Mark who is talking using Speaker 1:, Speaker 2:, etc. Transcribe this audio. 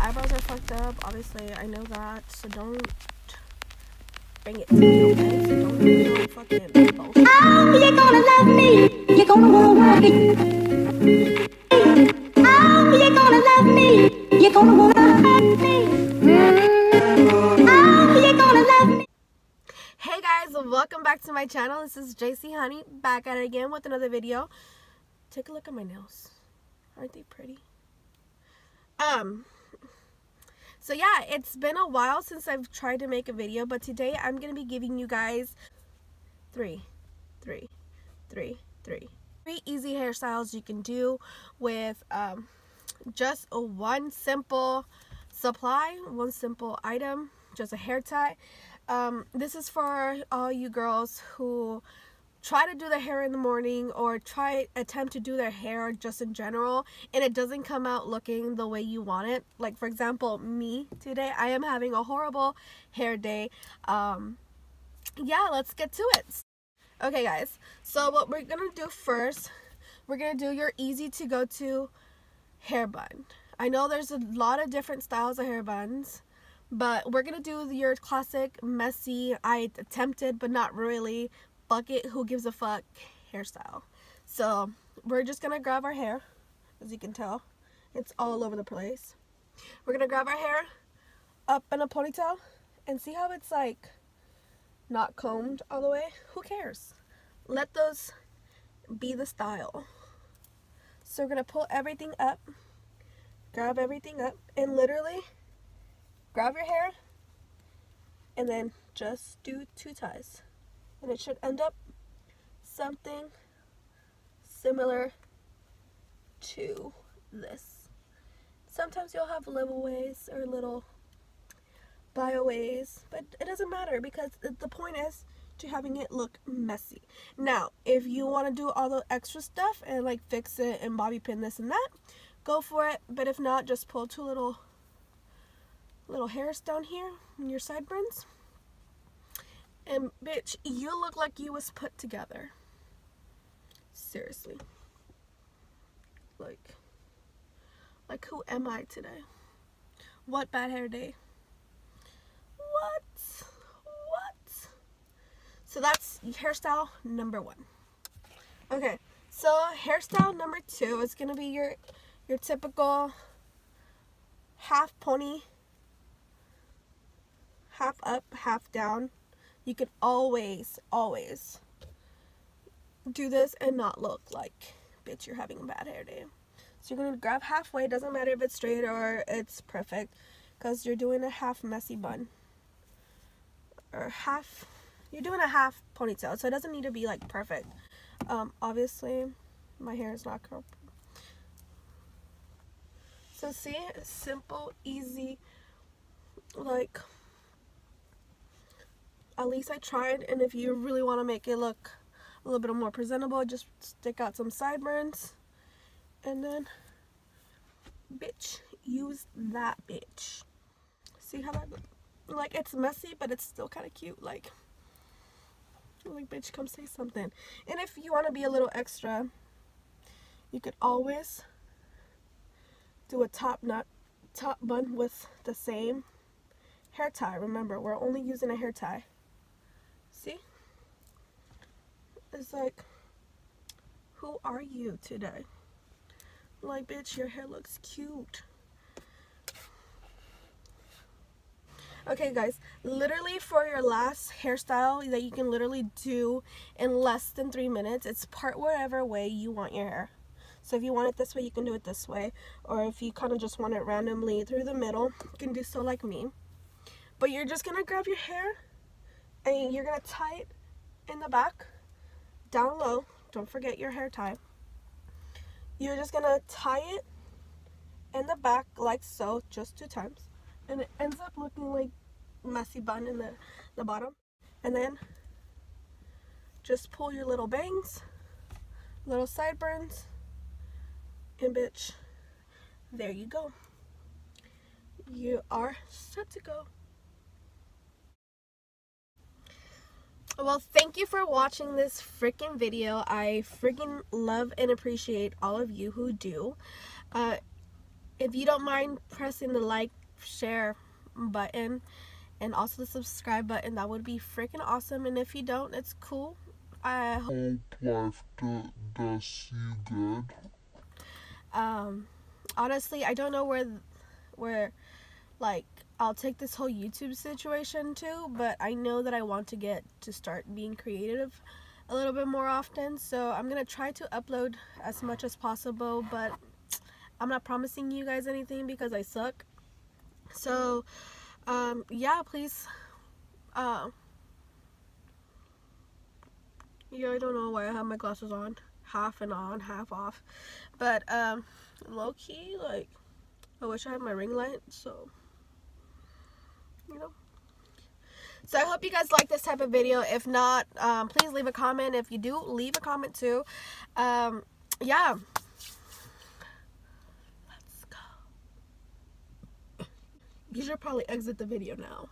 Speaker 1: eyebrows are fucked up. Obviously, I know that. So don't bring it to me, okay? So don't do no fucking bullshit.
Speaker 2: Oh, you're gonna love me. You're gonna wanna work it. Oh, you're gonna love me. You're gonna wanna hurt me. Oh, you're gonna love me.
Speaker 1: Hey guys, welcome back to my channel. This is JC Honey, back at it again with another video. Take a look at my nails. Aren't they pretty? So yeah, it's been a while since I've tried to make a video, but today I'm gonna be giving you guys three easy hairstyles you can do with just one simple supply, one simple item, just a hair tie. This is for all you girls who try to do their hair in the morning or attempt to do their hair just in general and it doesn't come out looking the way you want it. Like for example, me today, I am having a horrible hair day. Yeah, let's get to it. Okay guys, so what we're gonna do first, we're gonna do your easy to go to hair bun. I know there's a lot of different styles of hair buns, but we're gonna do your classic messy, I attempted but not really, bucket who gives a fuck hairstyle. So we're just gonna grab our hair. As you can tell, it's all over the place. We're gonna grab our hair up in a ponytail and see how it's like not combed all the way. Who cares? Let those be the style. So we're gonna pull everything up, grab everything up, and literally grab your hair and then just do two ties. And it should end up something similar to this. Sometimes you'll have little ways or little bio ways, but it doesn't matter because the point is to having it look messy. Now, if you want to do all the extra stuff and like fix it and bobby pin this and that, go for it. But if not, just pull two little hairs down here in your sideburns. And bitch, you look like you was put together. Seriously. Like who am I today? What bad hair day? What? So that's hairstyle number one. Okay, so hairstyle number two is gonna be your typical half pony, half up, half down. You can always do this and not look like, bitch, you're having a bad hair day. So you're going to grab halfway. It doesn't matter if it's straight or it's perfect because you're doing a half messy bun. Or you're doing a half ponytail. So it doesn't need to be like perfect. Obviously, my hair is not curled. So see, simple, easy, like... At least I tried, and if you really want to make it look a little bit more presentable, just stick out some sideburns, and then, bitch, use that bitch. See how that, like, it's messy, but it's still kind of cute, like, bitch, come say something. And if you want to be a little extra, you could always do a top bun with the same hair tie. Remember, we're only using a hair tie. See? It's like, who are you today? Like, bitch, your hair looks cute. Okay, guys, literally for your last hairstyle that you can literally do in less than 3 minutes, it's part whatever way you want your hair. So if you want it this way, you can do it this way. Or if you kind of just want it randomly through the middle, you can do so like me. But you're just going to grab your hair and you're going to tie it in the back, down low. Don't forget your hair tie. You're just going to tie it in the back like so, just 2 times. And it ends up looking like messy bun in the bottom. And then just pull your little bangs, little sideburns, and bitch, there you go. You are set to go. Well, thank you for watching this freaking video. I freaking love and appreciate all of you who do. If you don't mind pressing the like, share button, and also the subscribe button, that would be freaking awesome. And if you don't, it's cool. I hope life does you good. Honestly, I don't know where like I'll take this whole YouTube situation to, but I know that I want to get to start being creative a little bit more often. So I'm gonna try to upload as much as possible, but I'm not promising you guys anything because I suck. So yeah, please. Yeah, I don't know why I have my glasses on, half off. But low key, like, I wish I had my ring light, so you know. So I hope you guys like this type of video. If not, please leave a comment. If you do, leave a comment too. Yeah. Let's go. You should probably exit the video now.